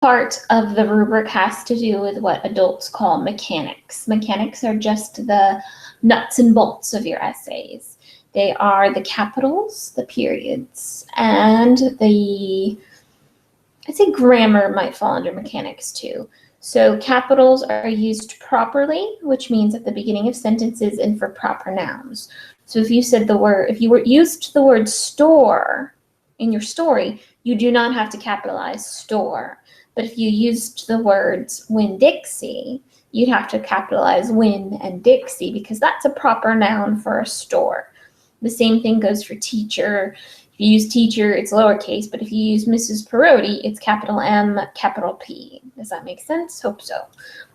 part of the rubric has to do with what adults call mechanics. Mechanics are just the nuts and bolts of your essays. They are the capitals, the periods, and I'd say grammar might fall under mechanics too. So capitals are used properly, which means at the beginning of sentences and for proper nouns. So if you used the word store in your story, you do not have to capitalize store. But if you used the words Winn-Dixie, you'd have to capitalize Winn and Dixie because that's a proper noun for a store. The same thing goes for teacher. If you use teacher, it's lowercase, but if you use Mrs. Perotti, it's capital M, capital P. Does that make sense? Hope so.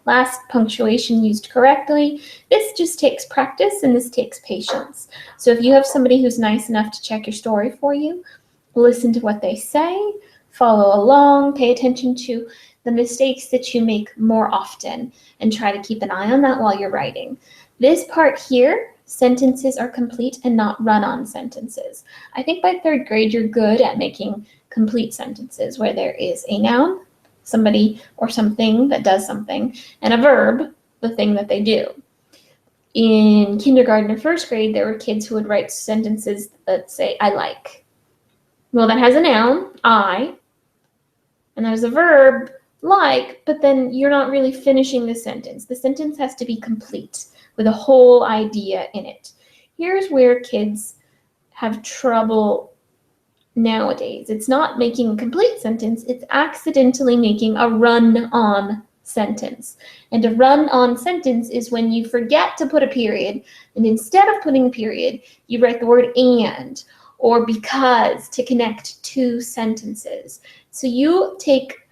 Last, punctuation used correctly. This just takes practice and this takes patience. So if you have somebody who's nice enough to check your story for you, listen to what they say, follow along, pay attention to the mistakes that you make more often, and try to keep an eye on that while you're writing. This part here, sentences are complete and not run-on sentences. I think by third grade, you're good at making complete sentences where there is a noun, somebody or something that does something, and a verb, the thing that they do. In kindergarten or first grade, there were kids who would write sentences that say, I like. Well, that has a noun, I, and there's a verb, like, but then you're not really finishing the sentence. The sentence has to be complete with a whole idea in it. Here's where kids have trouble nowadays. It's not making a complete sentence, it's accidentally making a run-on sentence. And a run-on sentence is when you forget to put a period, and instead of putting a period, you write the word and or because to connect two sentences. So you take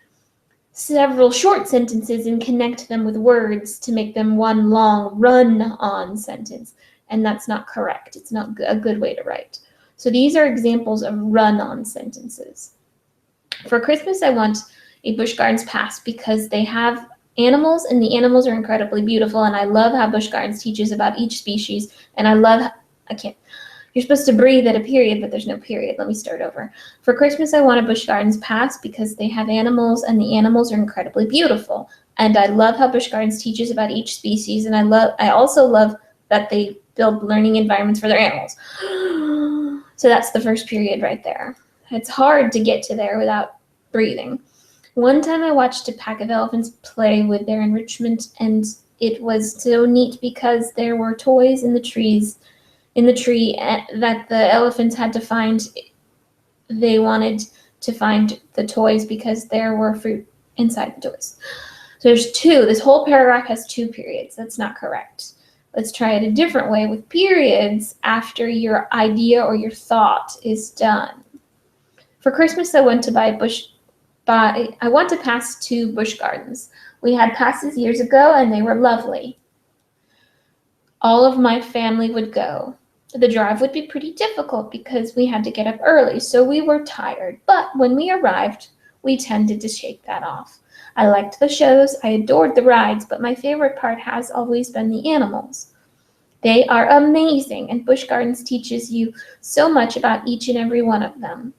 several short sentences and connect them with words to make them one long run-on sentence, and that's not correct. It's not a good way to write. So these are examples of run-on sentences. For Christmas, I want a Busch Gardens pass because they have animals, and the animals are incredibly beautiful, and I love how Busch Gardens teaches about each species, and you're supposed to breathe at a period, but there's no period. Let me start over. For Christmas, I want a Busch Gardens pass because they have animals, and the animals are incredibly beautiful. And I love how Busch Gardens teaches about each species, and I also love that they build learning environments for their animals. So that's the first period right there. It's hard to get to there without breathing. One time I watched a pack of elephants play with their enrichment, and it was so neat because there were toys in the tree that the elephants had to find. They wanted to find the toys because there were fruit inside the toys. So there's two. This whole paragraph has two periods. That's not correct. Let's try it a different way with periods after your idea or your thought is done. For Christmas, I want to pass to Busch Gardens. We had passes years ago and they were lovely. All of my family would go. The drive would be pretty difficult because we had to get up early, so we were tired. But when we arrived, we tended to shake that off. I liked the shows, I adored the rides, but my favorite part has always been the animals. They are amazing, and Busch Gardens teaches you so much about each and every one of them.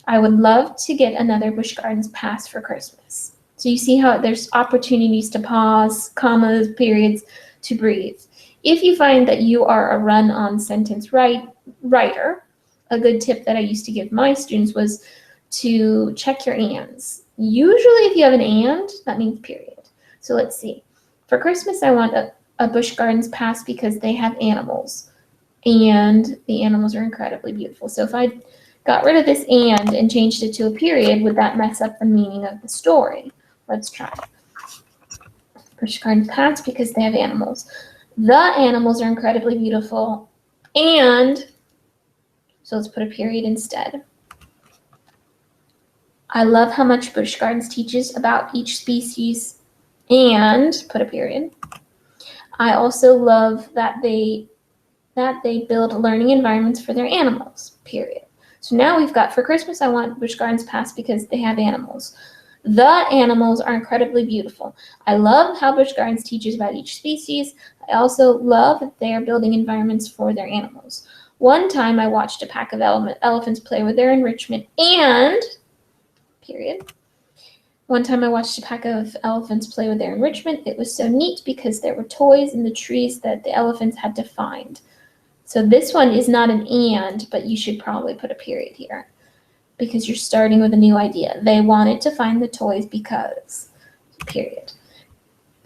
I would love to get another Busch Gardens pass for Christmas. So you see how there's opportunities to pause, commas, periods, to breathe. If you find that you are a run-on sentence writer, a good tip that I used to give my students was to check your ands. Usually if you have an and, that means period. So let's see. For Christmas, I want a Busch Gardens pass because they have animals, and the animals are incredibly beautiful. So if I got rid of this and changed it to a period, would that mess up the meaning of the story? Let's try. Busch Gardens pass because they have animals. The animals are incredibly beautiful, and so let's put a period instead. I love how much Busch Gardens teaches about each species, and put a period. I also love that they build learning environments for their animals, period. So now we've got, for Christmas, I want Busch Gardens pass because they have animals. The animals are incredibly beautiful. I love how Busch Gardens teaches about each species. I also love that they are building environments for their animals. One time I watched a pack of elephants play with their enrichment, and, period. One time I watched a pack of elephants play with their enrichment. It was so neat because there were toys in the trees that the elephants had to find. So this one is not an and, but you should probably put a period here because you're starting with a new idea. They wanted to find the toys because, period.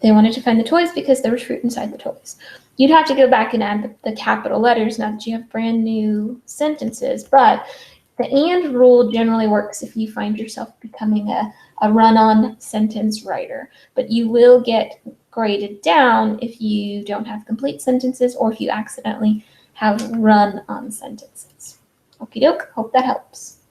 They wanted to find the toys because there was fruit inside the toys. You'd have to go back and add the capital letters now that you have brand new sentences, but the and rule generally works if you find yourself becoming a run-on sentence writer, but you will get graded down if you don't have complete sentences or if you accidentally have run-on sentences. Okie doke, hope that helps.